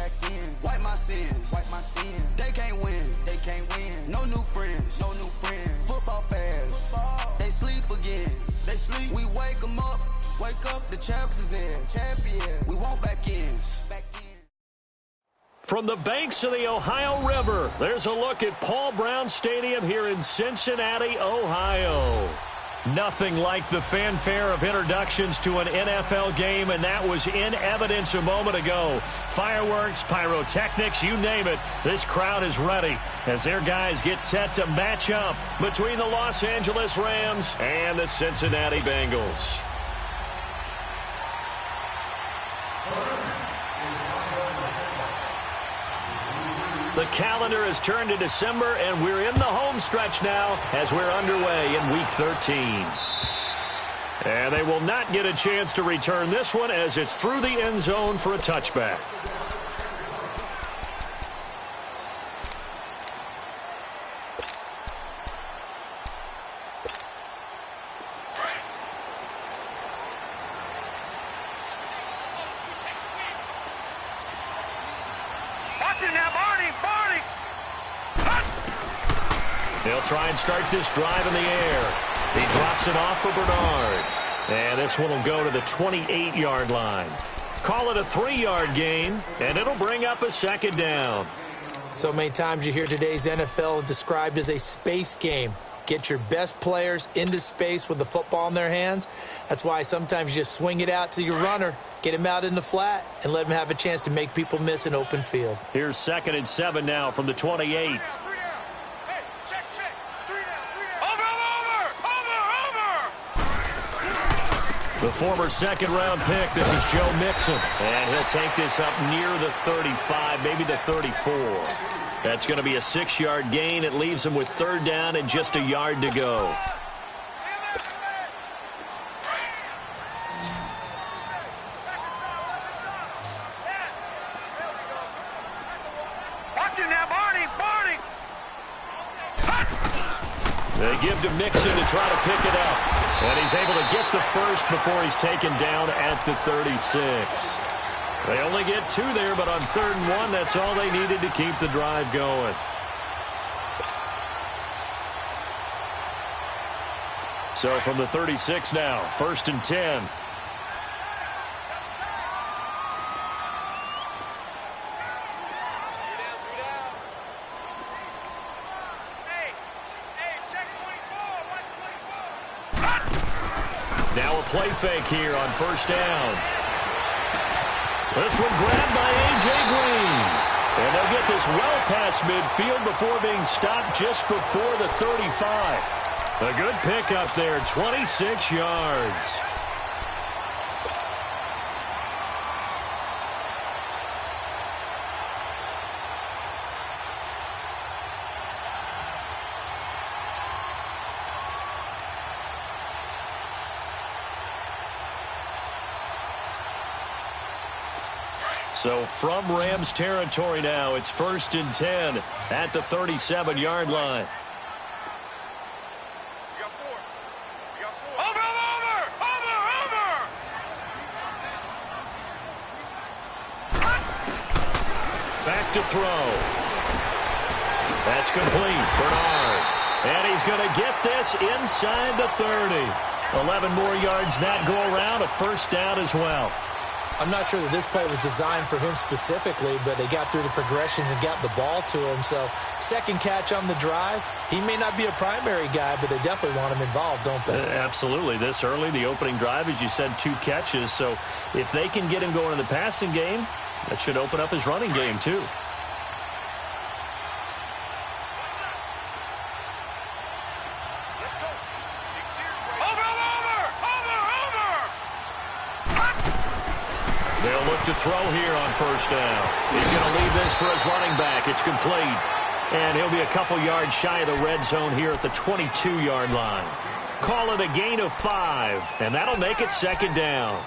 back ends. Wipe my sins. They can't win. No new friends. Football fans. They sleep again. We wake them up. The champs is in. We want back ends. From the banks of the Ohio River, there's a look at Paul Brown Stadium here in Cincinnati, Ohio. Nothing like the fanfare of introductions to an NFL game, and that was in evidence a moment ago. Fireworks, pyrotechnics, you name it. This crowd is ready as their guys get set to match up between the Los Angeles Rams and the Cincinnati Bengals. The calendar has turned to December, and we're in the home stretch now as we're underway in Week 13. And they will not get a chance to return this one as it's through the end zone for a touchback. They'll try and start this drive in the air. He drops it off for Bernard. And this one will go to the 28-yard line. Call it a 3-yard gain, and it'll bring up a second down. So many times you hear today's NFL described as a space game. Get your best players into space with the football in their hands. That's why sometimes you just swing it out to your runner, get him out in the flat, and let him have a chance to make people miss an open field. Here's 2nd and 7 now from the 28. The former second-round pick, this is Joe Mixon. And he'll take this up near the 35, maybe the 34. That's going to be a 6-yard gain. It leaves him with 3rd down and just a yard to go. Watch it now, Barney! They give to Mixon to try to pick it up. And he's able to get the first before he's taken down at the 36. They only get 2 there, but on 3rd and 1, that's all they needed to keep the drive going. So from the 36 now, 1st and 10. Now a play fake here on 1st down. This one grabbed by A.J. Green. And they'll get this well past midfield before being stopped just before the 35. A good pickup there, 26 yards. So from Rams territory now, it's 1st and 10 at the 37-yard line. Back to throw. That's complete. Bernard. And he's going to get this inside the 30. 11 more yards that go around, a 1st down as well. I'm not sure that this play was designed for him specifically, but they got through the progressions and got the ball to him. So 2nd catch on the drive. He may not be a primary guy, but they definitely want him involved, don't they? Absolutely. This early, the opening drive, as you said, 2 catches. So if they can get him going in the passing game, that should open up his running game too. They'll look to throw here on 1st down. He's going to leave this for his running back. It's complete. And he'll be a couple yards shy of the red zone here at the 22-yard line. Call it a gain of 5, and that'll make it 2nd down.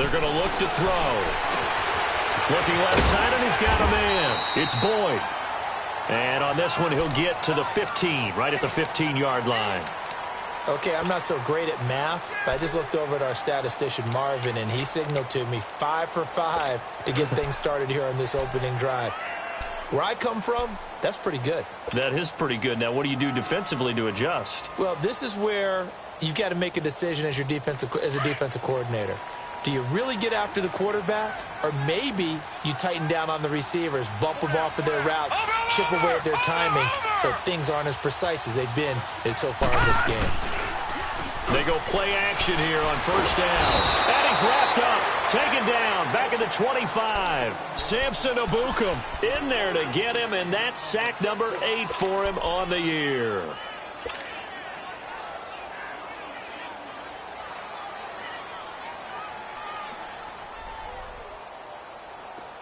They're going to look to throw. Looking left side, and he's got a man. It's Boyd. And on this one, he'll get to the 15, right at the 15-yard line. Okay, I'm not so great at math, but I just looked over at our statistician, Marvin, and he signaled to me 5 for 5 to get things started here on this opening drive. Where I come from, that's pretty good. That is pretty good. Now, what do you do defensively to adjust? Well, this is where you've got to make a decision as a defensive coordinator. Do you really get after the quarterback, or maybe you tighten down on the receivers, bump them off of their routes, chip away at their timing so things aren't as precise as they've been so far in this game? They go play action here on first down. And he's wrapped up, taken down, back at the 25. Samson Abukum in there to get him, and that's sack number 8 for him on the year.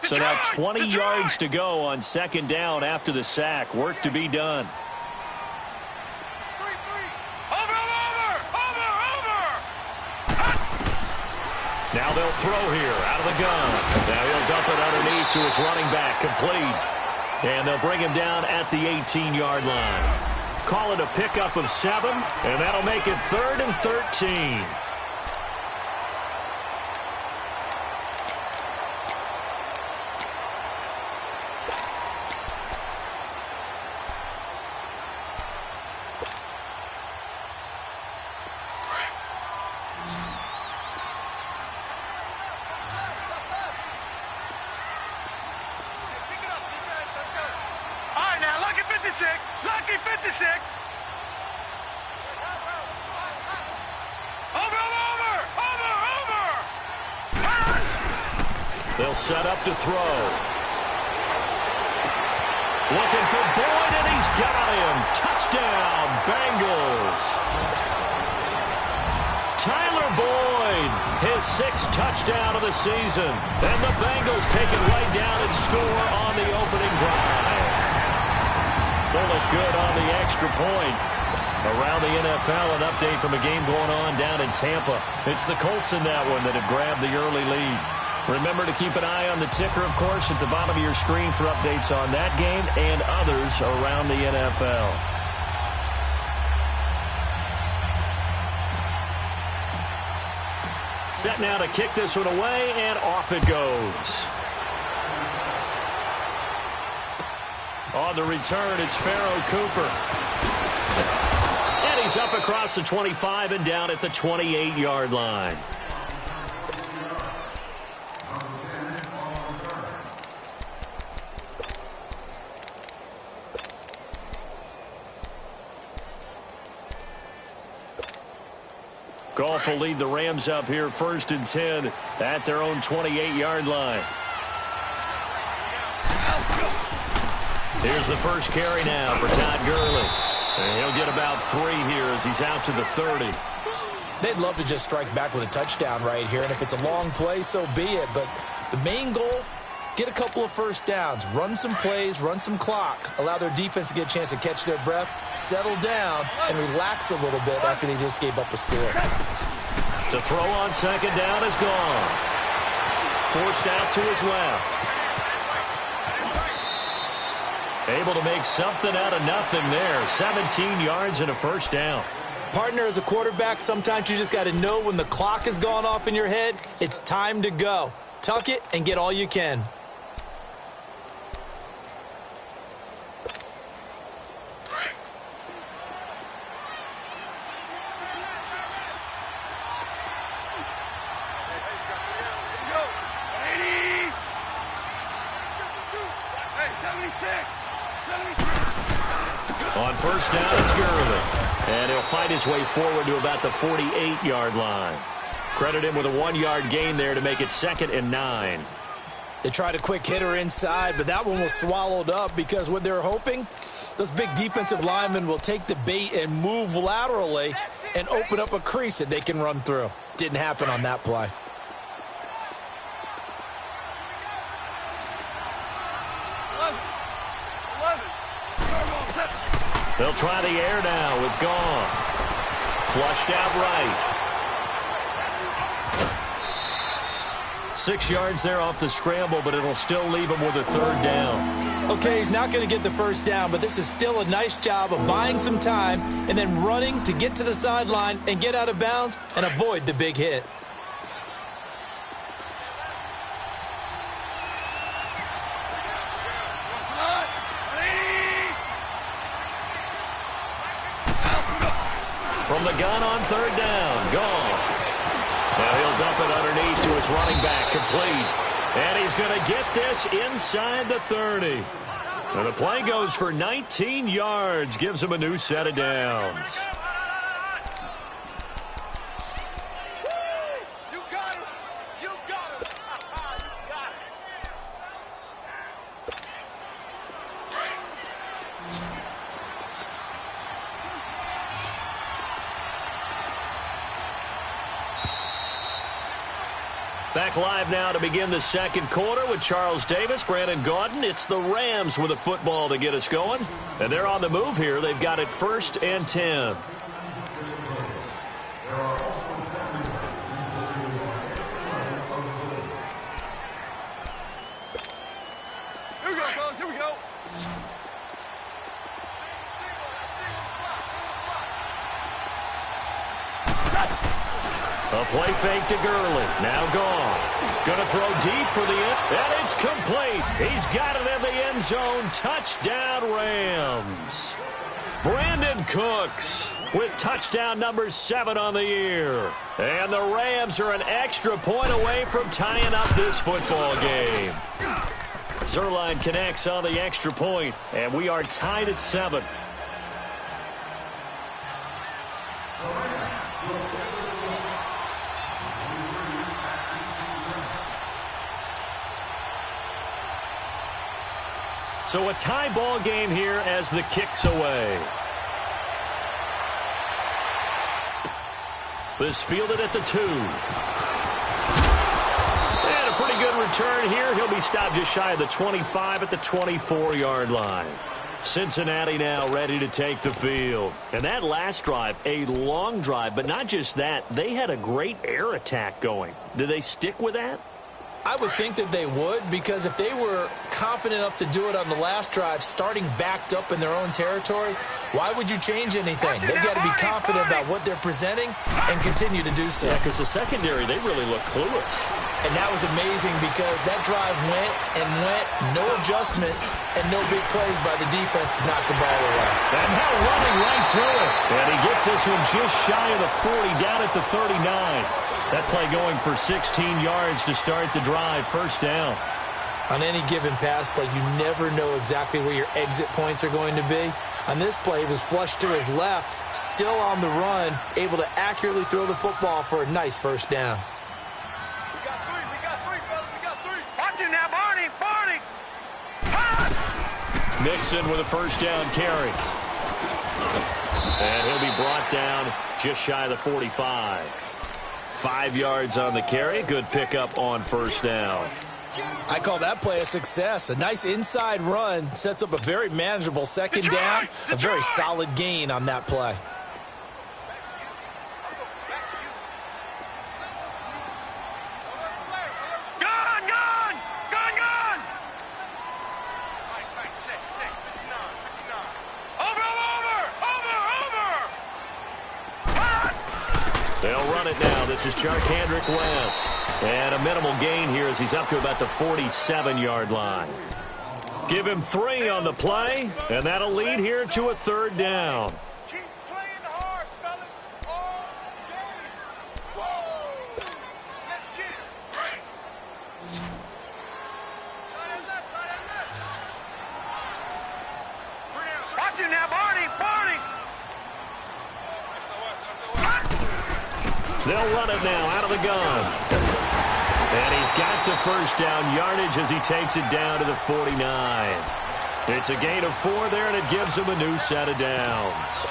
So now 20 yards to go on second down after the sack. Work to be done. Now they'll throw here out of the gun. Now he'll dump it underneath to his running back, complete. And they'll bring him down at the 18-yard line. Call it a pickup of 7, and that'll make it 3rd and 13. Lucky 56. Over. They'll set up to throw. Looking for Boyd, and he's got him. Touchdown, Bengals. Tyler Boyd, his 6th touchdown of the season. And the Bengals take it right down and score on the opening drive. They'll look good on the extra point. Around the NFL, an update from a game going on down in Tampa. It's the Colts in that one that have grabbed the early lead. Remember to keep an eye on the ticker, of course, at the bottom of your screen for updates on that game and others around the NFL. Set now to kick this one away, and off it goes. On the return, it's Pharaoh Cooper. And he's up across the 25 and down at the 28-yard line. Goff will lead the Rams up here 1st and 10 at their own 28-yard line. Here's the first carry now for Todd Gurley. And he'll get about 3 here as he's out to the 30. They'd love to just strike back with a touchdown right here, and if it's a long play, so be it. But the main goal, get a couple of first downs, run some plays, run some clock, allow their defense to get a chance to catch their breath, settle down, and relax a little bit after they just gave up a score. To throw on second down is gone. Forced out to his left. Able to make something out of nothing there. 17 yards and a first down. Partner, as a quarterback, sometimes you just got to know when the clock has gone off in your head, it's time to go. Tuck it and get all you can. On first down, it's Gurley. And he'll fight his way forward to about the 48-yard line. Credit him with a 1-yard gain there to make it 2nd and 9. They tried a quick hitter inside, but that one was swallowed up because what they're hoping, those big defensive linemen will take the bait and move laterally and open up a crease that they can run through. Didn't happen on that play. They'll try the air now with Goff. Flushed out right. 6 yards there off the scramble, but it'll still leave him with a 3rd down. Okay, he's not going to get the 1st down, but this is still a nice job of buying some time and then running to get to the sideline and get out of bounds and avoid the big hit. From the gun on 3rd down, Goff. Now he'll dump it underneath to his running back, complete. And he's going to get this inside the 30. And the play goes for 19 yards, gives him a new set of downs. You got him. You got him. You got it. Back live now to begin the 2nd quarter with Charles Davis, Brandon Gaudin. It's the Rams with a football to get us going. And they're on the move here. They've got it 1st and 10. Here we go, fellas. Here we go. A play fake to Gurley. Now Goff. Going to throw deep for the end. And it's complete. He's got it in the end zone. Touchdown, Rams. Brandon Cooks with touchdown number 7 on the year. And the Rams are an extra point away from tying up this football game. Zerline connects on the extra point, and we are tied at 7. So a tie ball game here as the kick's away. This fielded at the 2. And a pretty good return here. He'll be stopped just shy of the 25 at the 24-yard line. Cincinnati now ready to take the field. And that last drive, a long drive, but not just that. They had a great air attack going. Do they stick with that? I would think that they would, because if they were confident enough to do it on the last drive, starting backed up in their own territory, why would you change anything? They've got to be confident about what they're presenting and continue to do so. Yeah, because the secondary, they really look clueless. And that was amazing because that drive went and went, no adjustments, and no big plays by the defense to knock the ball away. And now running right through it. And he gets this one just shy of the 40, down at the 39. That play going for 16 yards to start the drive, 1st down. On any given pass play, you never know exactly where your exit points are going to be. On this play, he was flushed to his left, still on the run, able to accurately throw the football for a nice 1st down. We got 3, fellas. We got 3. Watch it now, Barney. Barney. Ah! Nixon with a 1st down carry. And he'll be brought down just shy of the 45. 5 yards on the carry. Good pickup on 1st down. I call that play a success. A nice inside run sets up a very manageable 2nd down. A very solid gain on that play. They'll run it now. This is Charkandrick West. And a minimal gain here as he's up to about the 47-yard line. Give him 3 on the play, and that'll lead here to a 3rd down. Keep playing hard, fellas. All game. Whoa. Let's get it. Right. Watch it now, Barney. Barney. They'll run it now out of the gun. And he's got the 1st down yardage as he takes it down to the 49. It's a gain of 4 there, and it gives him a new set of downs.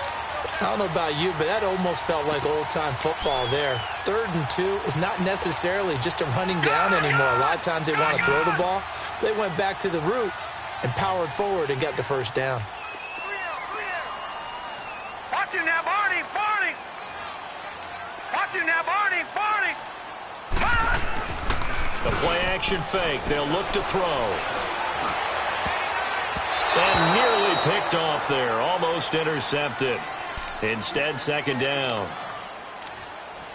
I don't know about you, but that almost felt like old-time football there. 3rd and 2 is not necessarily just a running down anymore. A lot of times they want to throw the ball. They went back to the roots and powered forward and got the 1st down. Watch it now, Barney. Barney. Watch it now, Barney. Barney. The play-action fake. They'll look to throw. And nearly picked off there. Almost intercepted. Instead, second down.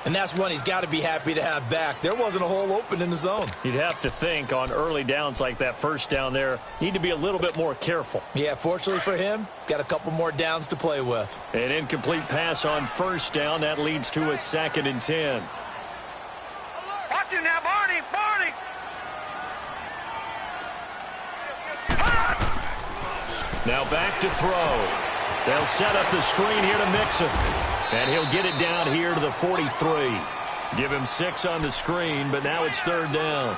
And that's one he's got to be happy to have back. There wasn't a hole open in the zone. You'd have to think on early downs like that first down there, need to be a little bit more careful. Yeah, fortunately for him, got a couple more downs to play with. An incomplete pass on first down. That leads to a 2nd and 10. Watch it now, Barney! Barney! Now back to throw. They'll set up the screen here to Mixon. And he'll get it down here to the 43. Give him 6 on the screen, but now it's 3rd down.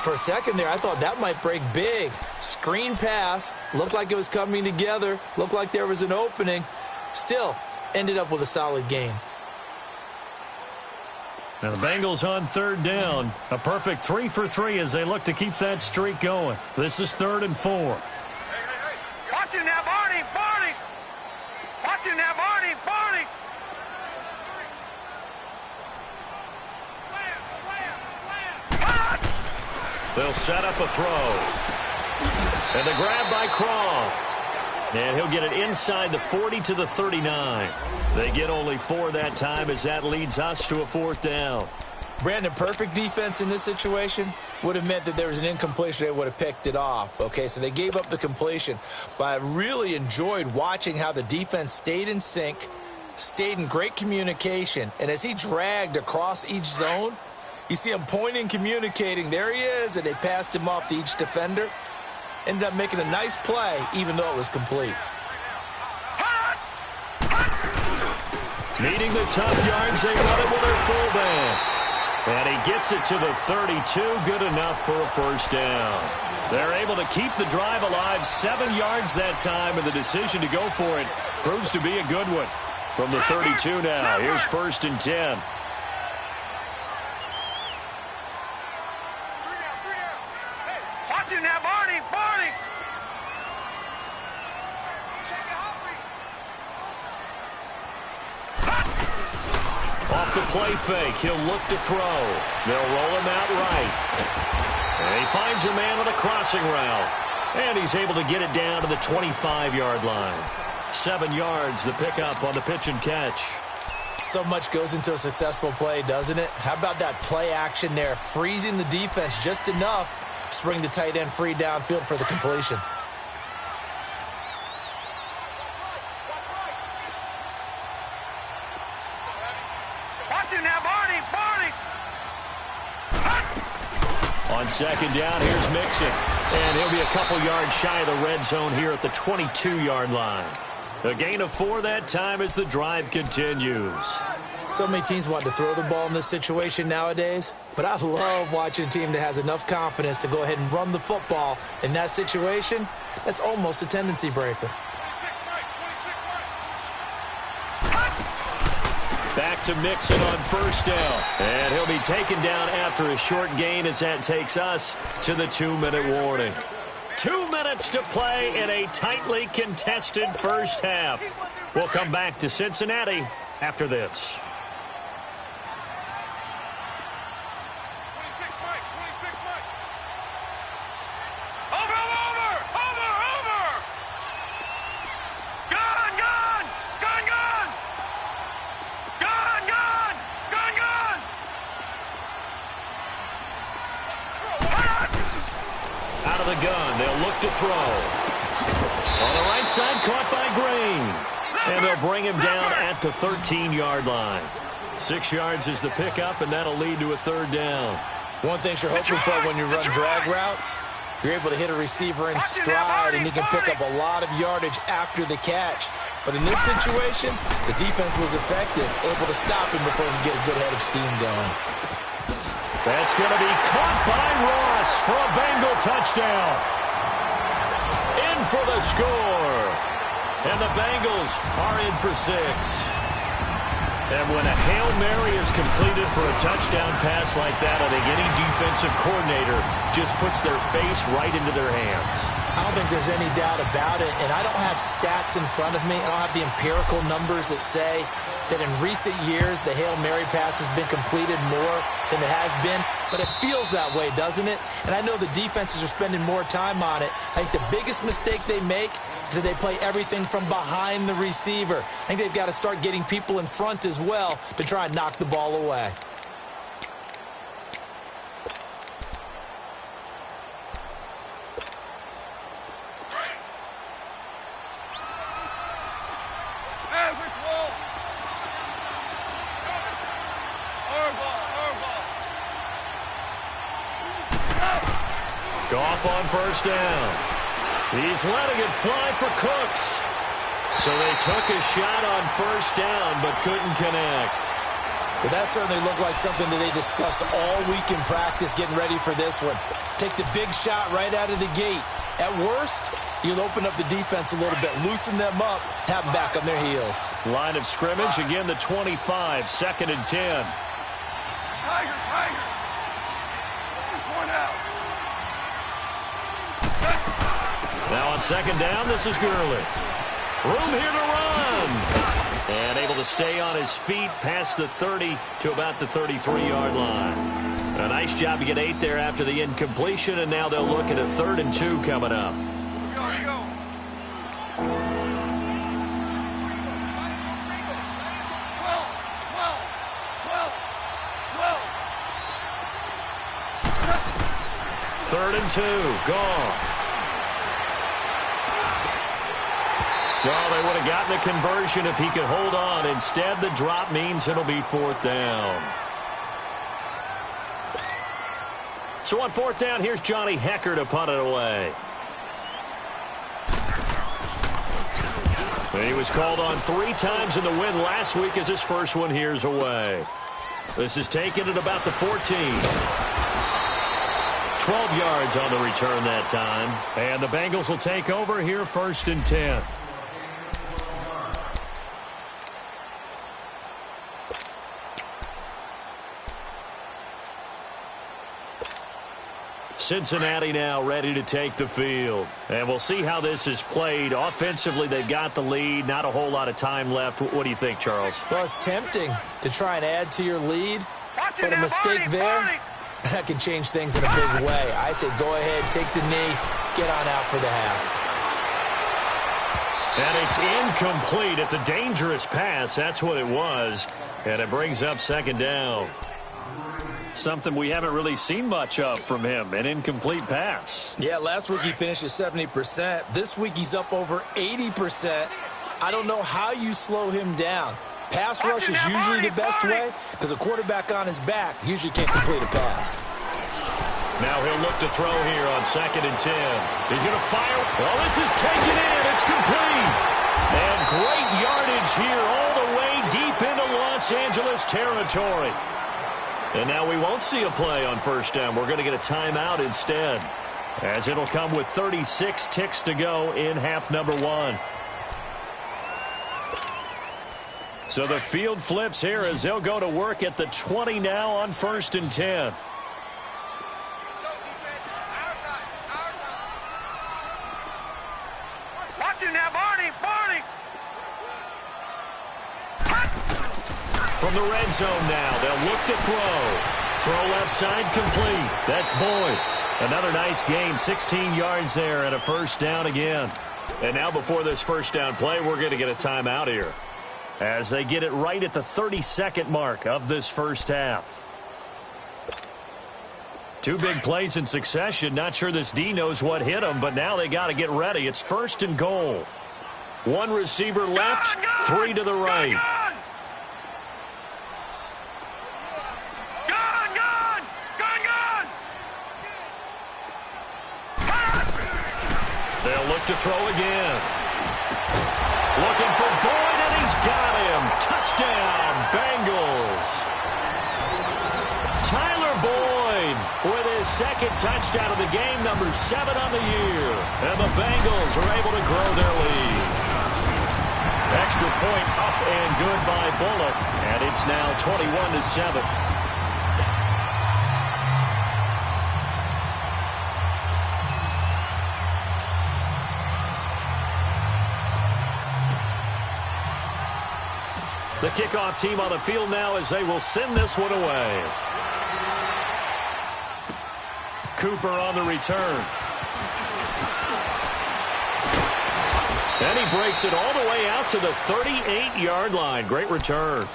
For a second there, I thought that might break big. Screen pass. Looked like it was coming together. Looked like there was an opening. Still, ended up with a solid gain. Now the Bengals on 3rd down. A perfect 3 for 3 as they look to keep that streak going. This is 3rd and 4. Hey. Watch it now, Barney! Barney! Watch it now, Barney! Barney! They'll set up a throw. And the grab by Croft. And he'll get it inside the 40 to the 39. They get only 4 that time as that leads us to a 4th down. Brandon, perfect defense in this situation would have meant that there was an incompletion. They would have picked it off. Okay, so they gave up the completion. But I really enjoyed watching how the defense stayed in sync, stayed in great communication. And as he dragged across each zone, you see him pointing, communicating. There he is, and they passed him off to each defender. Ended up making a nice play, even though it was complete. Needing the tough yards, they run it with their fullback. And he gets it to the 32, good enough for a 1st down. They're able to keep the drive alive, 7 yards that time, and the decision to go for it proves to be a good one. From the 32 now, here's 1st and 10. Watch it now, Barney! Barney! Check the Off the play fake, he'll look to throw. They'll roll him out right. And he finds a man on a crossing route. And he's able to get it down to the 25-yard line. 7 yards, the pickup on the pitch and catch. So much goes into a successful play, doesn't it? How about that play action there, freezing the defense just enough to bring the tight end free downfield for the completion. Watch it now, Barney! Barney! On 2nd down, here's Mixon. And he'll be a couple yards shy of the red zone here at the 22-yard line. A gain of 4 that time as the drive continues. So many teams want to throw the ball in this situation nowadays, but I love watching a team that has enough confidence to go ahead and run the football. In that situation, that's almost a tendency breaker. Back to Mixon on 1st down. And he'll be taken down after a short gain as that takes us to the 2-minute warning. 2 minutes to play in a tightly contested first half. We'll come back to Cincinnati after this. 26 Mike! Over! Gun! Out of the gun, they'll look to throw. On the right side, caught by Green. And they'll bring him down at the 13-yard line. 6 yards is the pickup, and that'll lead to a 3rd down. One thing you're hoping for when you run drag routes, you're able to hit a receiver in stride, and he can pick up a lot of yardage after the catch. But in this situation, the defense was effective, able to stop him before he could get a good head of steam going. That's going to be caught by Ross for a Bengal touchdown. In for the score. And the Bengals are in for 6. And when a Hail Mary is completed for a touchdown pass like that, I think any defensive coordinator just puts their face right into their hands. I don't think there's any doubt about it, and I don't have stats in front of me. I don't have the empirical numbers that say that in recent years the Hail Mary pass has been completed more than it has been, but it feels that way, doesn't it? And I know the defenses are spending more time on it. I think the biggest mistake they make is that they play everything from behind the receiver. I think they've got to start getting people in front as well to try and knock the ball away. Goff on first down. He's letting it fly for Cooks. So they took a shot on first down but couldn't connect. Well, that certainly looked like something that they discussed all week in practice getting ready for this one. Take the big shot right out of the gate. At worst, you'll open up the defense a little bit, loosen them up, have them back on their heels. Line of scrimmage, again the 25, 2nd and 10. Tigers! One out. Now on 2nd down, this is Gurley. Room here to run. And able to stay on his feet past the 30 to about the 33-yard line. A nice job to get 8 there after the incompletion, and now they'll look at a 3rd and 2 coming up. Go. 3rd and 2, Goff. Well, they would have gotten the conversion if he could hold on. Instead, the drop means it'll be 4th down. So on 4th down, here's Johnny Hecker to punt it away. He was called on 3 times in the win last week as his first one here's away. This is taken at about the 14. 12 yards on the return that time. And the Bengals will take over here 1st and 10. Cincinnati now ready to take the field. And we'll see how this is played. Offensively, they've got the lead. Not a whole lot of time left. What do you think, Charles? Well, it's tempting to try and add to your lead, but a mistake there, that can change things in a big way. I say go ahead, take the knee, get on out for the half. And it's incomplete. It's a dangerous pass. That's what it was. And it brings up 2nd down. Something we haven't really seen much of from him, an incomplete pass. Yeah, last week he finished at 70%. This week he's up over 80%. I don't know how you slow him down. Pass rush is usually the best way because a quarterback on his back usually can't complete a pass. Now he'll look to throw here on 2nd and 10. He's going to fire. Well, this is taken in. It's complete. And great yardage here all the way deep into Los Angeles territory. And now we won't see a play on 1st down. We're going to get a timeout instead, as it'll come with 36 ticks to go in half number 1. So the field flips here as they'll go to work at the 20 now on 1st and 10. Let's go, defense. It's our time. It's our time. Watch him now, Barney. From the red zone now, they'll look to throw. Throw left side complete. That's Boyd. Another nice gain, 16 yards there and a 1st down again. And now before this 1st down play, we're going to get a timeout here, as they get it right at the 32nd mark of this first half. 2 big plays in succession. Not sure this D knows what hit them, but now they got to get ready. It's 1st and goal. 1 receiver left, 3 to the right. They'll look to throw again. Looking for Boyd, and he's got him. Touchdown, Bengals. Tyler Boyd with his 2nd touchdown of the game, number 7 on the year. And the Bengals are able to grow their lead. Extra point up and good by Bullock. And it's now 21-7. The kickoff team on the field now as they will send this one away. Cooper on the return. And he breaks it all the way out to the 38-yard line. Great return.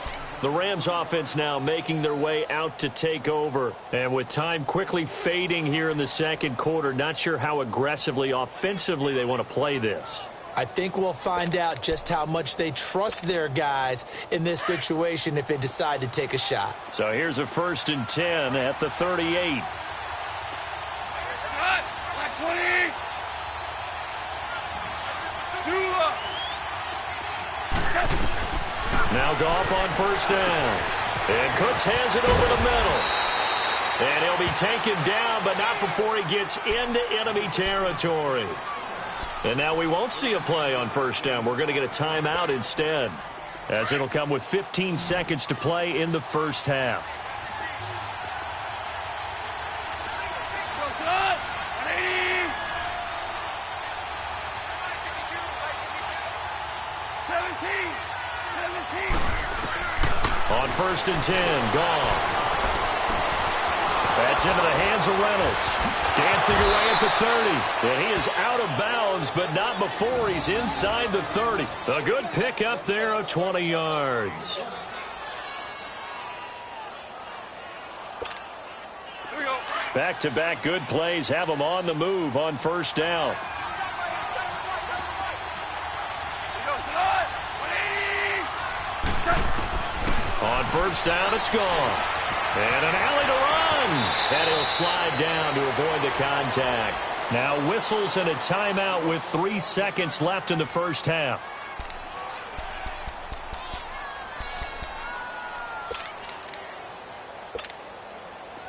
The Rams offense now making their way out to take over. And with time quickly fading here in the second quarter, not sure how aggressively, offensively they want to play this. I think we'll find out just how much they trust their guys in this situation if they decide to take a shot. So here's a 1st and 10 at the 38. Now Goff on 1st down. And Cooks has it over the middle. And he'll be taken down, but not before he gets into enemy territory. And now we won't see a play on 1st down. We're going to get a timeout instead, as it'll come with 15 seconds to play in the first half. On 1st and 10, Goff. That's into the hands of Reynolds. Dancing away at the 30. And he is out of bounds, but not before he's inside the 30. A good pickup there of 20 yards. Back-to-back good plays have him on the move on 1st down. On 1st down, it's gone. And an alley to run. And he'll slide down to avoid the contact. Now whistles and a timeout with 3 seconds left in the first half.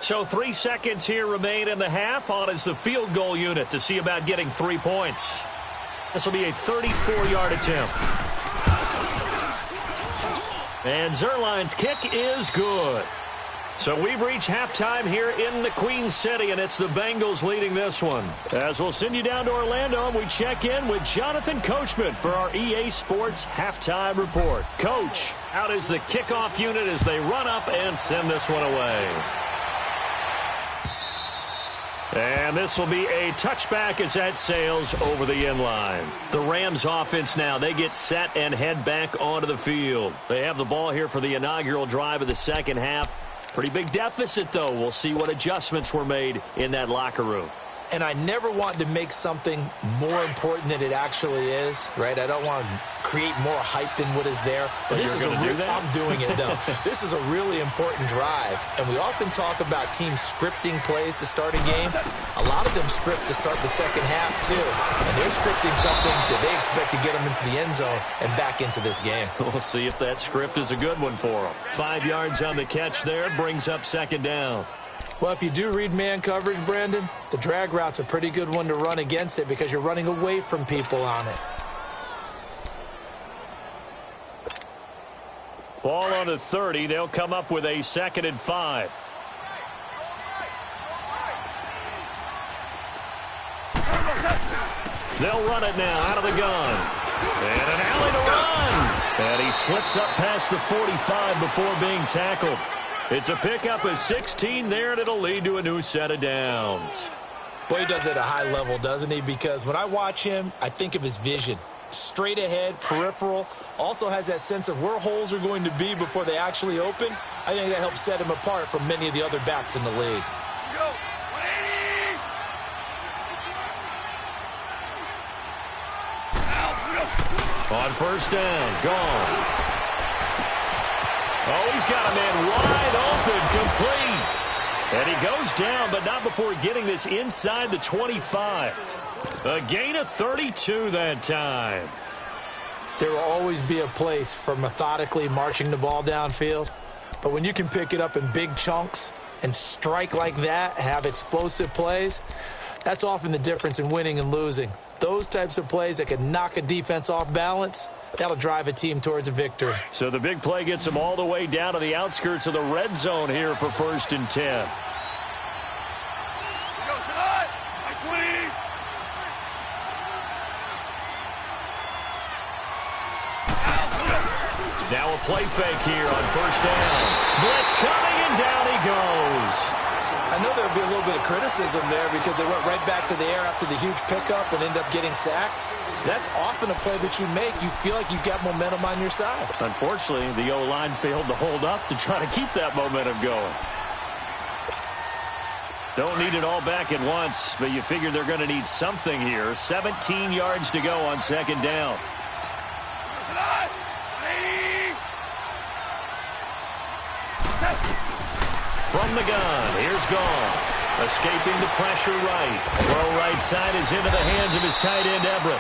So 3 seconds here remain in the half. On is the field goal unit to see about getting 3 points. This will be a 34-yard attempt. And Zerline's kick is good. So we've reached halftime here in the Queen City, and it's the Bengals leading this one. As we'll send you down to Orlando, and we check in with Jonathan Coachman for our EA Sports Halftime Report. Coach, out is the kickoff unit as they run up and send this one away. And this will be a touchback as that sails over the end line. The Rams offense now, they get set and head back onto the field. They have the ball here for the inaugural drive of the second half. Pretty big deficit, though. We'll see what adjustments were made in that locker room. And I never want to make something more important than it actually is, right? I don't want to create more hype than what is there. But this is I'm doing it, though. This is a really important drive. And we often talk about teams scripting plays to start a game. A lot of them script to start the second half, too. And they're scripting something that they expect to get them into the end zone and back into this game. We'll see if that script is a good one for them. 5 yards on the catch there, brings up 2nd down. Well, if you do read man coverage, Brandon, the drag route's a pretty good one to run against it because you're running away from people on it. Ball on the 30. They'll come up with a 2nd and 5. They'll run it now out of the gun. And an alley to run. And he slips up past the 45 before being tackled. It's a pickup of 16 there, and it'll lead to a new set of downs. Boy, he does it at a high level, doesn't he? Because when I watch him, I think of his vision. Straight ahead, peripheral, also has that sense of where holes are going to be before they actually open. I think that helps set him apart from many of the other backs in the league. On 1st down, gone. Oh, he's got a man wide open, complete. And he goes down, but not before getting this inside the 25. A gain of 32 that time. There will always be a place for methodically marching the ball downfield. But when you can pick it up in big chunks and strike like that, have explosive plays, that's often the difference in winning and losing. Those types of plays that can knock a defense off balance, that'll drive a team towards a victory. So the big play gets them all the way down to the outskirts of the red zone here for 1st and 10. Now a play fake here on first down. Blitz coming, and down he goes. I know there would be a little bit of criticism there because they went right back to the air after the huge pickup and ended up getting sacked. That's often a play that you make. You feel like you've got momentum on your side. Unfortunately, the O-line failed to hold up to try to keep that momentum going. Don't need it all back at once, but you figure they're going to need something here. 17 yards to go on second down. From the gun, here's Goff. Escaping the pressure right. Throw right side is into the hands of his tight end, Everett.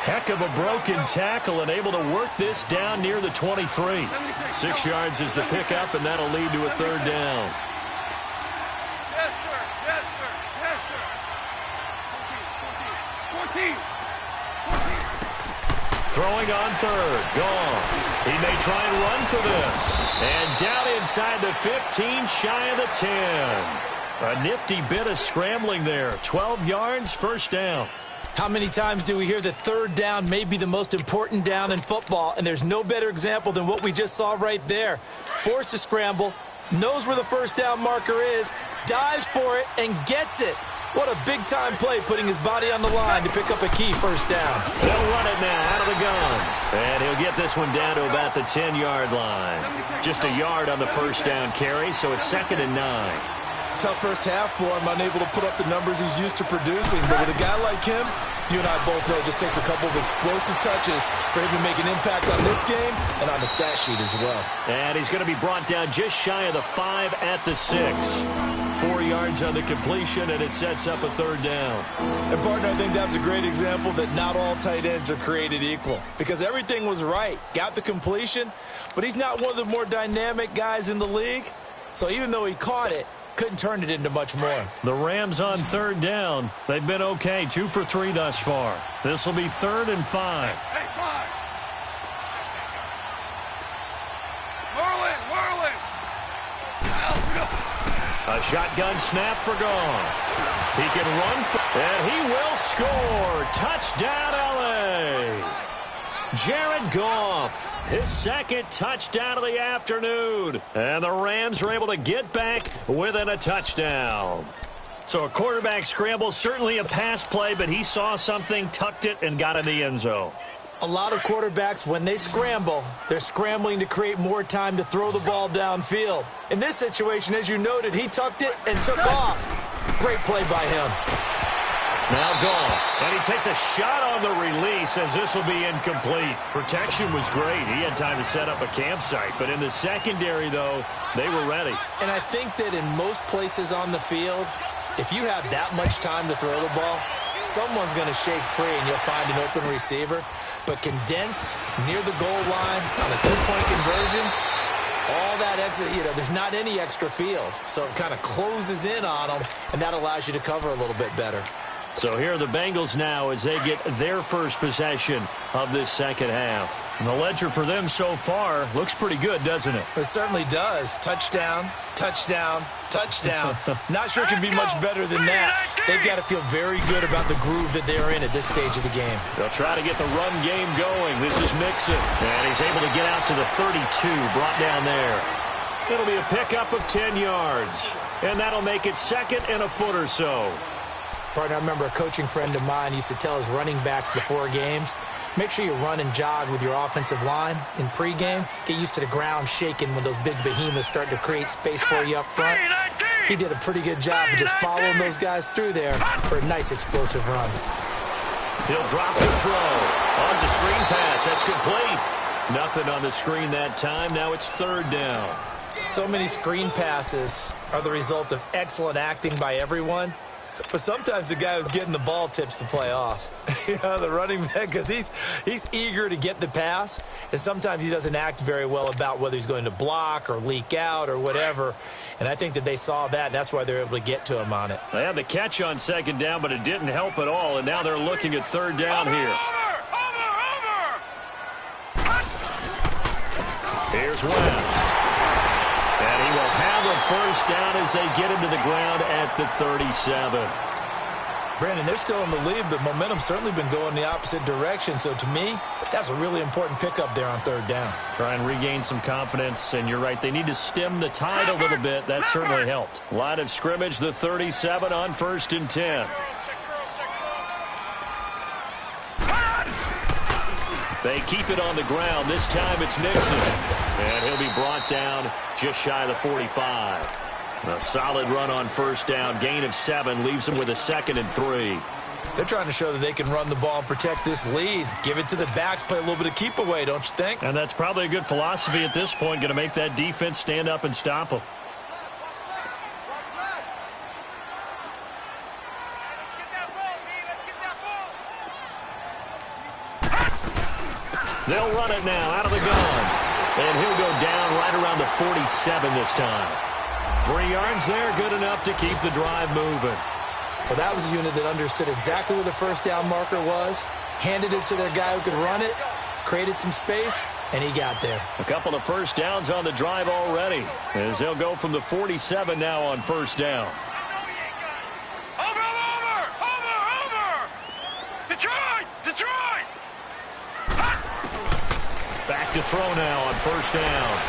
Heck of a broken tackle and able to work this down near the 23. 6 yards is the pickup, and that'll lead to a third down. Yes, sir. Yes, sir. Yes, sir. 14. Throwing on third. Goff. He may try and run for this. And down inside the 15, shy of the 10. A nifty bit of scrambling there. 12 yards, first down. How many times do we hear that third down may be the most important down in football, and there's no better example than what we just saw right there. Forced to scramble, knows where the first down marker is, dives for it, and gets it. What a big-time play, putting his body on the line to pick up a key first down. They'll run it now out of the gun. And he'll get this one down to about the 10-yard line. Just a yard on the first down carry, so it's 2nd and 9. Tough first half for him, unable to put up the numbers he's used to producing. But with a guy like him, you and I both know it just takes a couple of explosive touches for him to make an impact on this game and on the stat sheet as well. And he's going to be brought down just shy of the 5 at the 6. 4 yards on the completion, and it sets up a third down. And, partner, I think that's a great example that not all tight ends are created equal. Because everything was right. Got the completion, but he's not one of the more dynamic guys in the league. So even though he caught it, couldn't turn it into much more. The Rams on third down. They've been okay, 2 for 3 thus far. This will be 3rd and 5. Hey, 5. Whirling. A shotgun snap for Goff. He can run, and he will score. Touchdown, L.A. Jared Goff, his 2nd touchdown of the afternoon. And the Rams are able to get back within a touchdown. So a quarterback scramble, certainly a pass play, but he saw something, tucked it, and got in the end zone. A lot of quarterbacks, when they scramble, they're scrambling to create more time to throw the ball downfield. In this situation, as you noted, he tucked it and took off. Great play by him. Now Goff, and he takes a shot on the release as this will be incomplete. Protection was great. He had time to set up a campsite, but in the secondary, though, they were ready. And I think that in most places on the field, if you have that much time to throw the ball, someone's going to shake free and you'll find an open receiver. But condensed near the goal line on a 2-point conversion, all that exit, there's not any extra field. So it kind of closes in on them, and that allows you to cover a little bit better. So here are the Bengals now as they get their first possession of this second half. And the ledger for them so far looks pretty good, doesn't it? It certainly does. Touchdown, touchdown, touchdown. Not sure it can be much better than that. They've got to feel very good about the groove that they're in at this stage of the game. They'll try to get the run game going. This is Mixon. And he's able to get out to the 32, brought down there. It'll be a pickup of 10 yards. And that'll make it 2nd and a foot or so. Partner, I remember a coaching friend of mine used to tell his running backs before games, make sure you run and jog with your offensive line in pregame. Get used to the ground shaking when those big behemoths start to create space for you up front. He did a pretty good job of just following those guys through there for a nice explosive run. He'll drop the throw. On to screen pass. That's complete. Nothing on the screen that time. Now it's 3rd down. So many screen passes are the result of excellent acting by everyone. But sometimes the guy who's getting the ball tips the play off. The running back, because he's eager to get the pass, and sometimes he doesn't act very well about whether he's going to block or leak out or whatever. And I think that they saw that, and that's why they're able to get to him on it. They had the catch on 2nd down, but it didn't help at all, and now they're looking at 3rd down here. Here's West. And he will have a first down as they get him to the ground at the 37. Brandon, they're still in the lead, but momentum's certainly been going the opposite direction. So to me, that's a really important pickup there on third down. Try and regain some confidence, and you're right, they need to stem the tide a little bit. That certainly helped. Line of scrimmage, the 37 on 1st and 10. They keep it on the ground. This time it's Mixon. And he'll be brought down just shy of the 45. A solid run on 1st down. Gain of 7 leaves them with a 2nd and 3. They're trying to show that they can run the ball and protect this lead. Give it to the backs, play a little bit of keep away, don't you think? And that's probably a good philosophy at this point. Going to make that defense stand up and stop them. They'll run it now out of the gun. And he'll go down right around the 47 this time. 3 yards there, good enough to keep the drive moving. Well, that was a unit that understood exactly where the 1st down marker was, handed it to their guy who could run it, created some space, and he got there. A couple of 1st downs on the drive already, as they'll go from the 47 now on 1st down. Over! Detroit! Back to throw now on 1st down.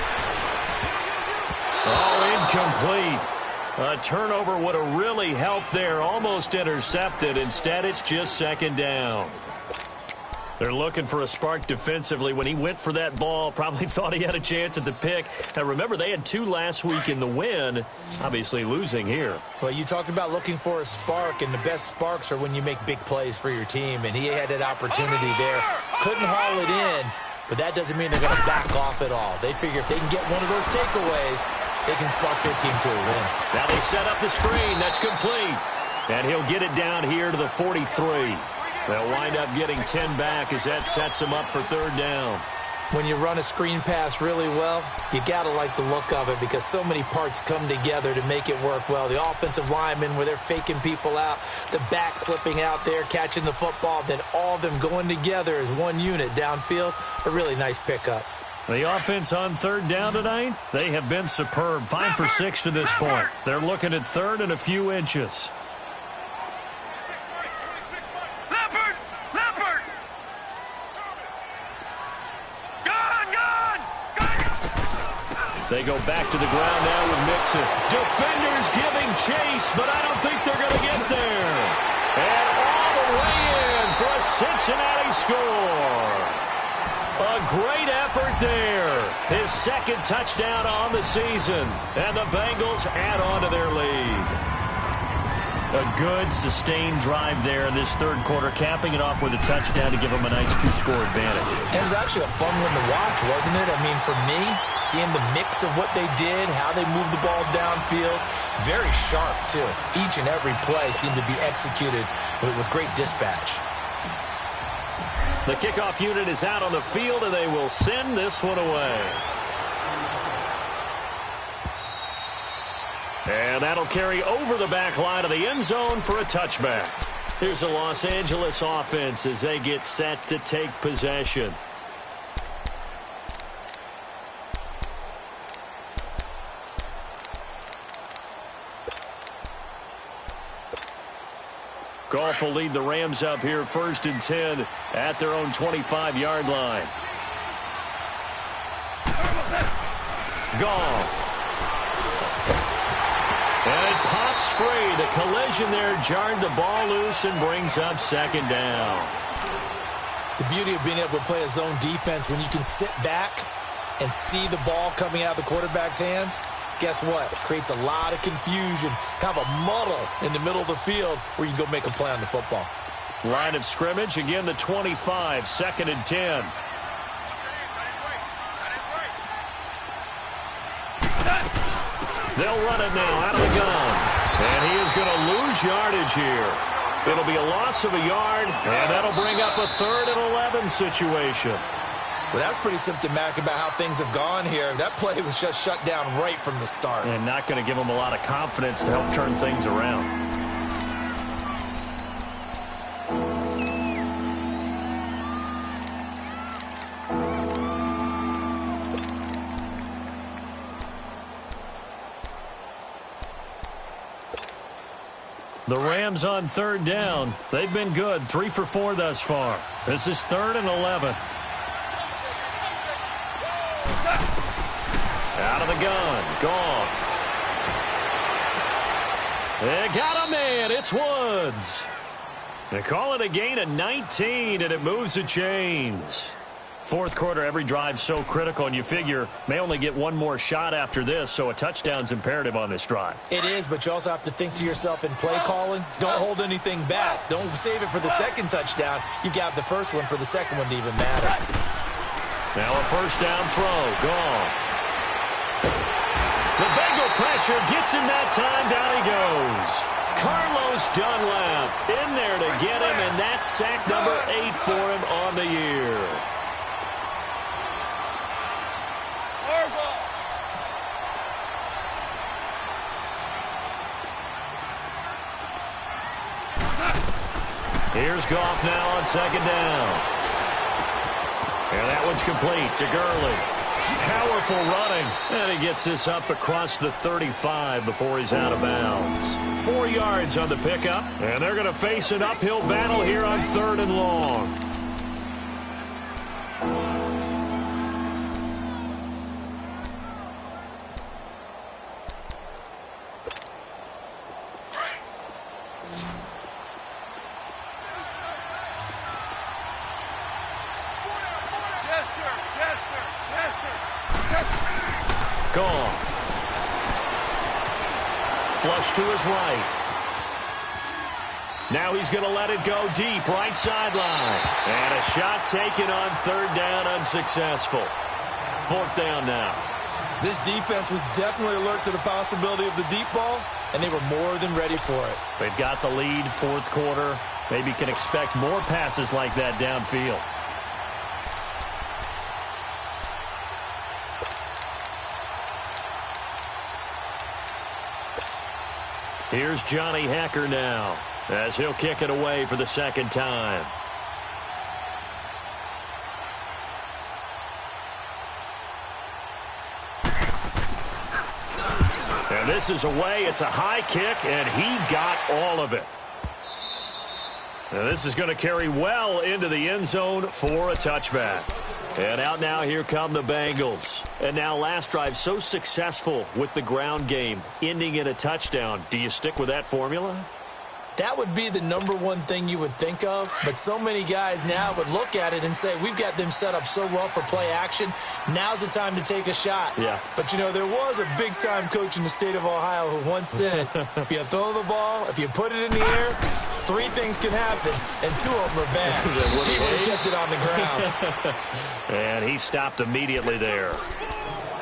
Oh, incomplete. A turnover would have really helped there. Almost intercepted. Instead, it's just 2nd down. They're looking for a spark defensively. When he went for that ball, probably thought he had a chance at the pick. Now, remember, they had 2 last week in the win. Obviously losing here. Well, you talked about looking for a spark, and the best sparks are when you make big plays for your team, and he had that opportunity there. Couldn't haul it in, but that doesn't mean they're going to back off at all. They figure if they can get one of those takeaways, they can spark their team to a win. Now they set up the screen. That's complete. And he'll get it down here to the 43. They'll wind up getting 10 back as that sets them up for 3rd down. When you run a screen pass really well, you got to like the look of it because so many parts come together to make it work well. The offensive linemen where they're faking people out, the back slipping out there, catching the football, then all of them going together as one unit downfield. A really nice pickup. The offense on 3rd down tonight, they have been superb. 5 for 6 to this point. They're looking at 3rd and a few inches. Leopard! Gone! They go back to the ground now with Mixon. Defenders giving chase, but I don't think they're going to get there. And all the way in for a Cincinnati score. A great effort there. His 2nd touchdown on the season. And the Bengals add on to their lead. A good, sustained drive there in this 3rd quarter, capping it off with a touchdown to give them a nice 2-score advantage. It was actually a fun one to watch, wasn't it? I mean, for me, seeing the mix of what they did, how they moved the ball downfield, very sharp, too. Each and every play seemed to be executed with great dispatch. The kickoff unit is out on the field, and they will send this one away. And that'll carry over the back line of the end zone for a touchback. Here's the Los Angeles offense as they get set to take possession. Goff will lead the Rams up here 1st and 10 at their own 25-yard line. Goff. And it pops free. The collision there jarred the ball loose and brings up 2nd down. The beauty of being able to play a zone defense when you can sit back and see the ball coming out of the quarterback's hands, guess what? It creates a lot of confusion, kind of a muddle in the middle of the field where you can go make a play on the football. Line of scrimmage, again the 25, 2nd and 10. They'll run it now out of the gun. And he is going to lose yardage here. It'll be a loss of a yard, and that'll bring up a 3rd and 11 situation. Well, that's pretty symptomatic about how things have gone here. That play was just shut down right from the start. And not going to give them a lot of confidence to help turn things around. The Rams on third down. They've been good, 3 for 4 thus far. This is 3rd and 11. Out of the gun, Goff. They got a man, it's Woods. They call it a gain of 19, and it moves the chains. Fourth quarter, every drive's so critical, and you figure may only get one more shot after this, so a touchdown's imperative on this drive. It is, but you also have to think to yourself in play calling, don't hold anything back. Don't save it for the second touchdown. You got the first one for the second one to even matter. Now a first down throw, gone. The Bengal pressure gets him that time, down he goes. Carlos Dunlap in there to get him, and that's sack number 8 for him on the year. Here's Goff now on second down. And that one's complete to Gurley. Powerful running. And he gets this up across the 35 before he's out of bounds. 4 yards on the pickup. And they're going to face an uphill battle here on 3rd and long. Gone. Flush to his right. Now he's going to let it go deep, right sideline. And a shot taken on 3rd down, unsuccessful. 4th down now. This defense was definitely alert to the possibility of the deep ball, and they were more than ready for it. They've got the lead, 4th quarter. Maybe can expect more passes like that downfield. Here's Johnny Hacker now, as he'll kick it away for the 2nd time. And this is away. It's a high kick, and he got all of it. And this is going to carry well into the end zone for a touchback. And out now, here come the Bengals. And now last drive so successful with the ground game, ending in a touchdown. Do you stick with that formula? That would be the #1 thing you would think of, but so many guys now would look at it and say, we've got them set up so well for play action. Now's the time to take a shot. Yeah. But, you know, there was a big-time coach in the state of Ohio who once said, if you throw the ball, if you put it in the air, 3 things can happen, and 2 of them are bad. He would have kept it on the ground. And he stopped immediately there.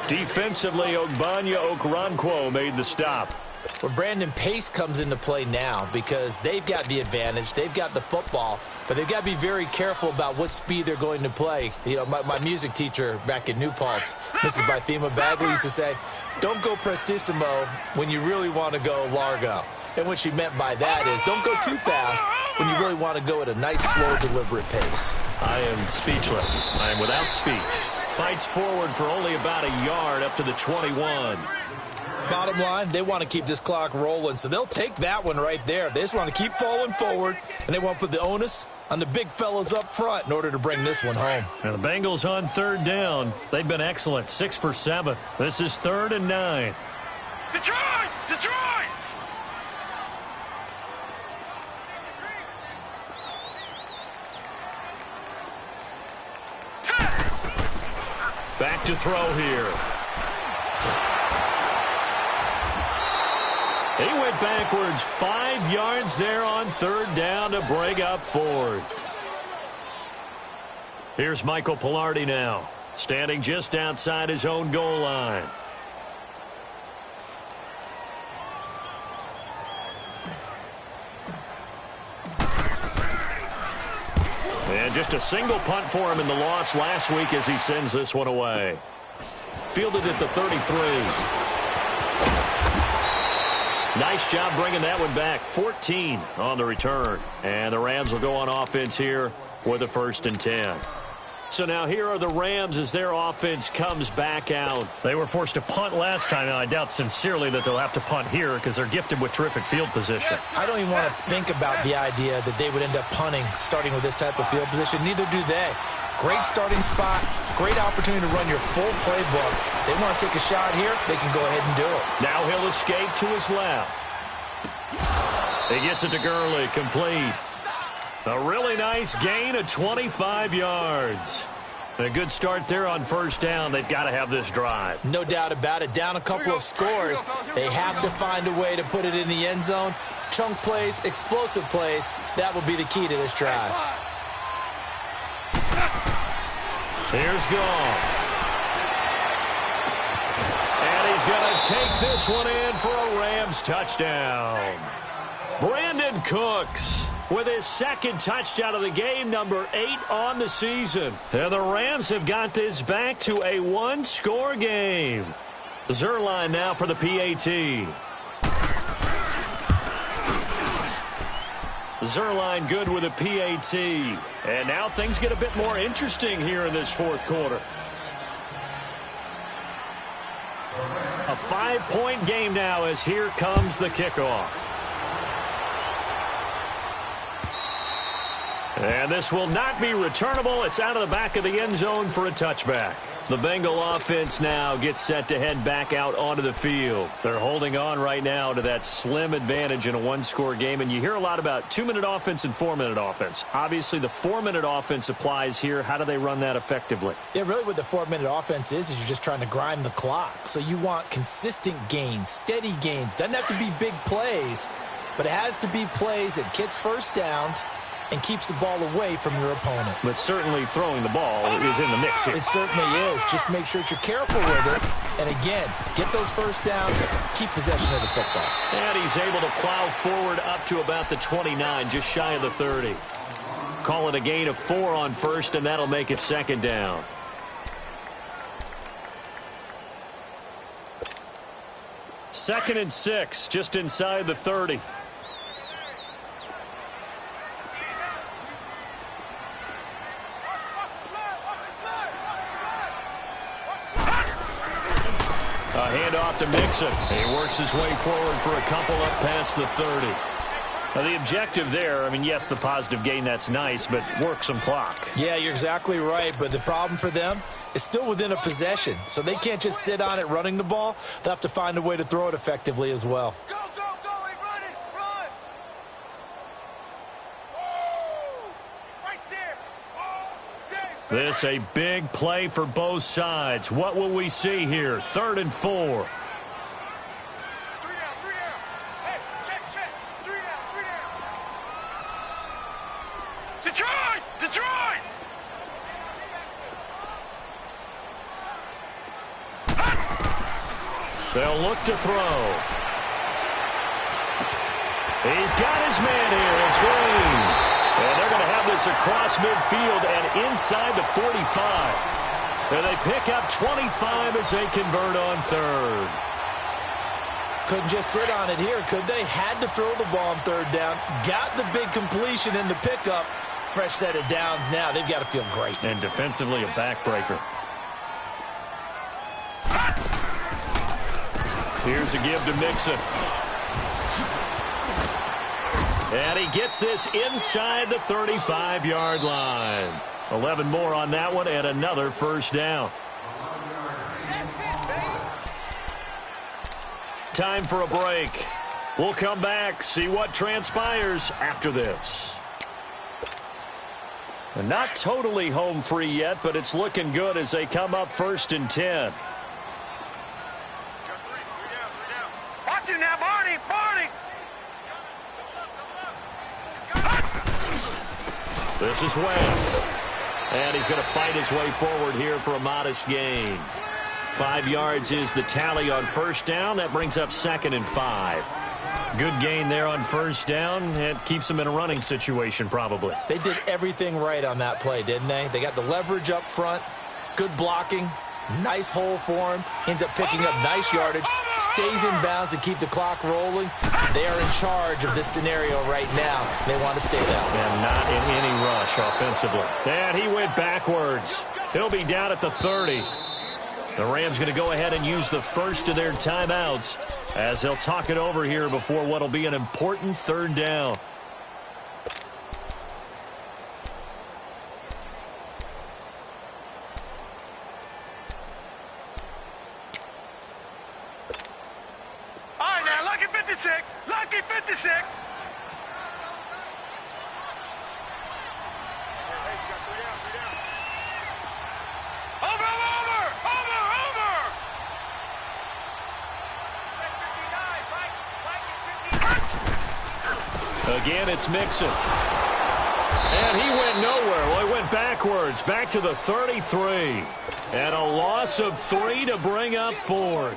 Defensively, Ogbanya Okoronkwo made the stop. Well, Brandon, pace comes into play now because they've got the advantage. They've got the football, but they've got to be very careful about what speed they're going to play. You know, my music teacher back in New Paltz, Mrs. Bythema Bagley, used to say, don't go prestissimo when you really want to go largo. And what she meant by that is don't go too fast when you really want to go at a nice, slow, deliberate pace. I am speechless. I am without speech. Fights forward for only about a yard up to the 21. Bottom line, they want to keep this clock rolling, so they'll take that one right there. They just want to keep falling forward, and they want to put the onus on the big fellas up front in order to bring this one home. And the Bengals on 3rd down. They've been excellent, 6 for 7. This is 3rd and 9. Detroit! Detroit! Back to throw here. He went backwards 5 yards there on 3rd down to bring up 4th. Here's Michael Pilardi now, standing just outside his own goal line. And just a single punt for him in the loss last week as he sends this one away. Fielded at the 33. Nice job bringing that one back. 14 on the return. And the Rams will go on offense here with a 1st and 10. So now here are the Rams as their offense comes back out. They were forced to punt last time, and I doubt sincerely that they'll have to punt here because they're gifted with terrific field position. I don't even want to think about the idea that they would end up punting starting with this type of field position. Neither do they. Great starting spot, great opportunity to run your full playbook. They want to take a shot here, they can go ahead and do it. Now he'll escape to his left. He gets it to Gurley, complete. A really nice gain of 25 yards. A good start there on first down. They've got to have this drive. No doubt about it. Down a couple of scores. They have to find a way to put it in the end zone. Chunk plays, explosive plays. That will be the key to this drive. Here's Goff. And he's going to take this one in for a Rams touchdown. Brandon Cooks with his second touchdown of the game, number 8 on the season. And the Rams have got this back to a one-score game. Zerline now for the PAT. Zerline good with a PAT. And now things get a bit more interesting here in this fourth quarter. A 5-point game now as here comes the kickoff. And this will not be returnable. It's out of the back of the end zone for a touchback. The Bengal offense now gets set to head back out onto the field. They're holding on right now to that slim advantage in a one-score game. And you hear a lot about 2-minute offense and 4-minute offense. Obviously, the 4-minute offense applies here. How do they run that effectively? Yeah, really what the 4-minute offense is you're just trying to grind the clock. So you want consistent gains, steady gains. Doesn't have to be big plays, but it has to be plays that gets first downs and keeps the ball away from your opponent. But certainly throwing the ball is in the mix here. It certainly is. Just make sure that you're careful with it. And again, get those first downs, keep possession of the football. And he's able to plow forward up to about the 29, just shy of the 30. Call it a gain of 4 on first, and that'll make it second down. Second and 6, just inside the 30. A handoff to Mixon. He works his way forward for a couple up past the 30. Now the objective there, I mean, yes, the positive gain, that's nice, but work some clock. Yeah, you're exactly right, but the problem for them is still within a possession, so they can't just sit on it running the ball. They'll have to find a way to throw it effectively as well. Go, go, go, hey, run it, run! Oh, right there! Oh, Dave! This a big play for both sides. What will we see here? 3rd and 4. 3 down, 3 down. Hey, check, 3 down, 3 down. Detroit! Detroit! They'll look to throw. He's got his man here. It's Green. And they're going to have this across midfield and inside the 45. And they pick up 25 as they convert on 3rd. Couldn't just sit on it here, could they? Had to throw the ball on 3rd down. Got the big completion in the pickup. Fresh set of downs now. They've got to feel great. And defensively a backbreaker. Here's a give to Mixon. And he gets this inside the 35-yard line. 11 more on that one and another first down. Time for a break. We'll come back, see what transpires after this. And not totally home free yet, but it's looking good as they come up 1st and 10. Watch it now, Barney, Barney! This is West. And he's going to fight his way forward here for a modest gain. 5 yards is the tally on first down. That brings up 2nd and 5. Good gain there on first down. It keeps them in a running situation probably. They did everything right on that play, didn't they? They got the leverage up front, good blocking, nice hole for him. Ends up picking up nice yardage. stays in bounds to keep the clock rolling. They are in charge of this scenario right now. They want to stay that way. And not in any rush offensively. And he went backwards. He'll be down at the 30. The Rams going to go ahead and use the first of their timeouts as they'll talk it over here before what will be an important third down. All right, now, lucky 56. Lucky 56. Again, it's Mixon. And he went nowhere. Well, he went backwards, back to the 33. And a loss of 3 to bring up 4th.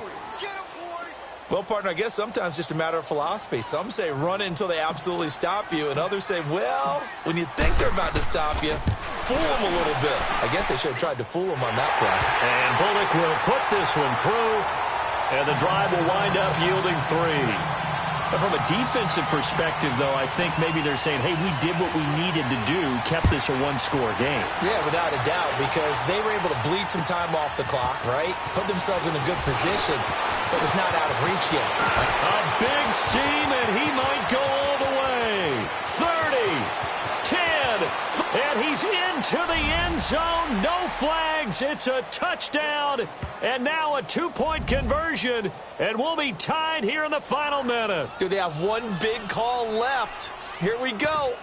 Well, partner, I guess sometimes just a matter of philosophy. Some say run until they absolutely stop you, and others say, well, when you think they're about to stop you, fool them a little bit. I guess they should have tried to fool them on that play. And Bullock will put this one through, and the drive will wind up yielding 3. But from a defensive perspective, though, I think maybe they're saying, hey, we did what we needed to do, kept this a one-score game. Yeah, without a doubt, because they were able to bleed some time off the clock, right? Put themselves in a good position, but it's not out of reach yet. A big seam, and he might go all the way. 30, 10, and he's into the end zone. No flags. It's a touchdown, and now a 2-point conversion, and we'll be tied here in the final minute. Do they have one big call left? Here we go.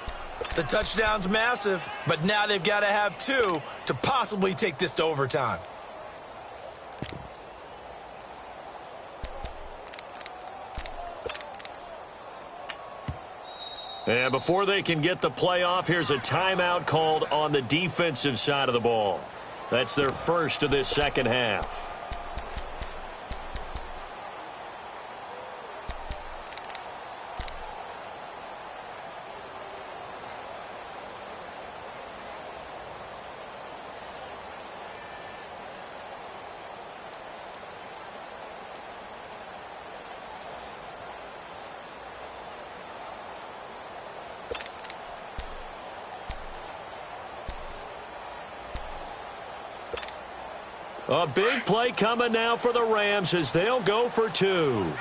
The touchdown's massive, but now they've got to have 2 to possibly take this to overtime. And before they can get the play off, here's a timeout called on the defensive side of the ball. That's their first of this second half. A big play coming now for the Rams as they'll go for 2. 11. 11.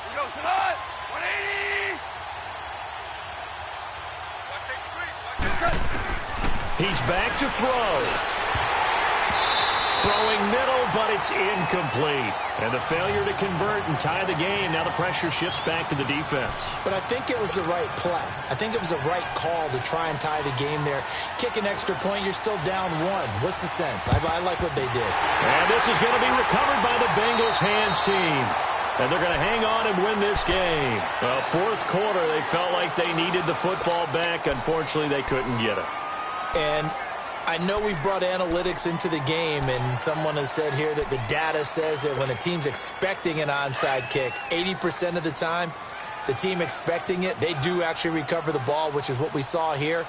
Here goes Sanad. 180. He's back to throw. Throwing middle, but it's incomplete. And the failure to convert and tie the game. Now the pressure shifts back to the defense. But I think it was the right play. I think it was the right call to try and tie the game there. Kick an extra point, you're still down 1. What's the sense? I like what they did. And this is going to be recovered by the Bengals hands team. And they're going to hang on and win this game. Fourth quarter, they felt like they needed the football back. Unfortunately, they couldn't get it. And I know we brought analytics into the game, and someone has said here that the data says that when a team's expecting an onside kick, 80% of the time, the team expecting it, they do actually recover the ball, which is what we saw here.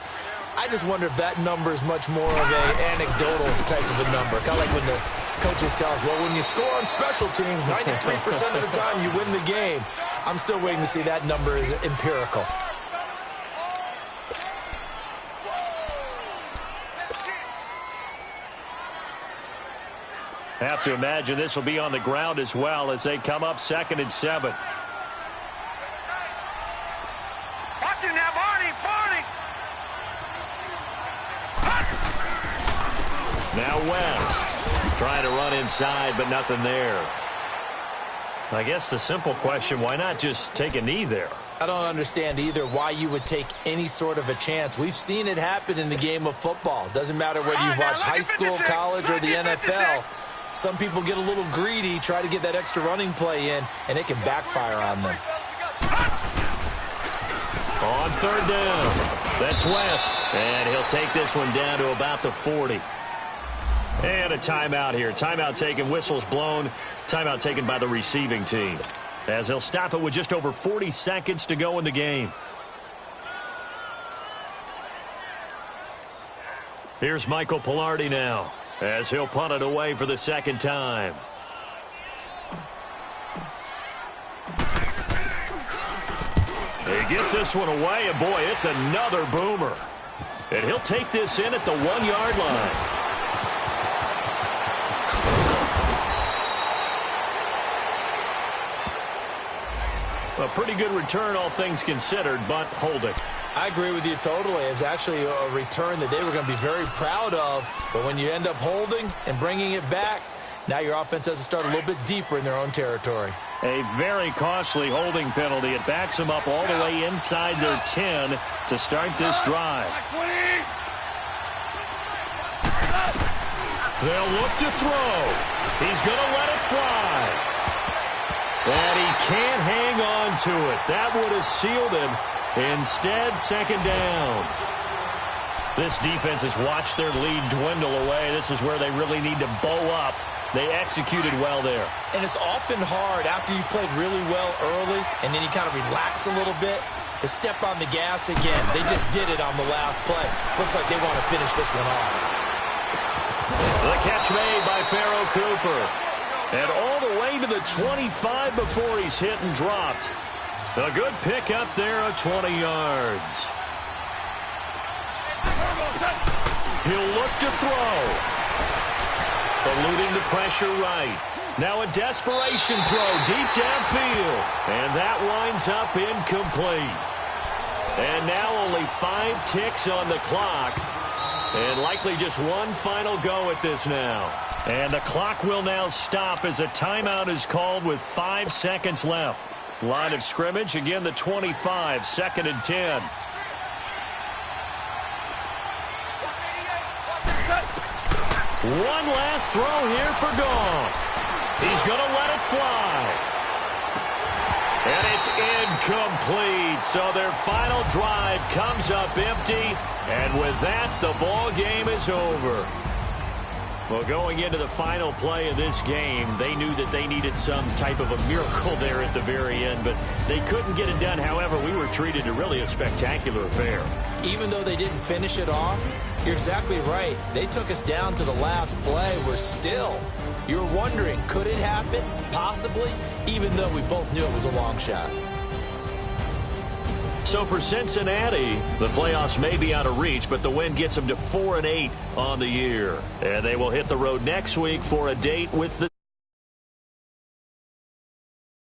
I just wonder if that number is much more of an anecdotal type of a number. Kind of like when the coaches tell us, well, when you score on special teams, 93% of the time you win the game. I'm still waiting to see that number is empirical. Have to imagine this will be on the ground as well as they come up 2nd and 7. Watch it now, Barney. Now West trying to run inside, but nothing there. I guess the simple question, why not just take a knee there? I don't understand either why you would take any sort of a chance. We've seen it happen in the game of football. Doesn't matter whether you watch high school, college, or the NFL. Some people get a little greedy, try to get that extra running play in, and it can backfire on them. On 3rd down, that's West. And he'll take this one down to about the 40. And a timeout here. Timeout taken, whistles blown. Timeout taken by the receiving team, as they'll stop it with just over 40 seconds to go in the game. Here's Michael Palardy now. as he'll punt it away for the second time. He gets this one away, and boy, it's another boomer. And he'll take this in at the 1-yard line. A pretty good return, all things considered, but holding. I agree with you totally. It's actually a return that they were going to be very proud of. But when you end up holding and bringing it back, now your offense has to start a little bit deeper in their own territory. A very costly holding penalty. It backs them up all the way inside their 10 to start this drive. They'll look to throw. He's going to let it fly. And he can't hang on to it. That would have sealed him. Instead, second down. This defense has watched their lead dwindle away. This is where they really need to bow up. They executed well there. And it's often hard after you've played really well early and then you kind of relax a little bit to step on the gas again. They just did it on the last play. Looks like they want to finish this one off. The catch made by Pharaoh Cooper. And all the way to the 25 before he's hit and dropped. A good pick up there of 20 yards. He'll look to throw. Eluding the pressure right. Now a desperation throw deep downfield. And that winds up incomplete. And now only 5 ticks on the clock. And likely just one final go at this now. And the clock will now stop as a timeout is called with 5 seconds left. Line of scrimmage, again the 25, 2nd and 10. One last throw here for Goff. He's going to let it fly. And it's incomplete. So their final drive comes up empty. And with that, the ball game is over. Well, going into the final play of this game, they knew that they needed some type of a miracle there at the very end, but they couldn't get it done. However, we were treated to really a spectacular affair. Even though they didn't finish it off, you're exactly right. They took us down to the last play. We're still, you're wondering, could it happen? Possibly, even though we both knew it was a long shot. So for Cincinnati, the playoffs may be out of reach, but the win gets them to 4-8 on the year. And they will hit the road next week for a date with the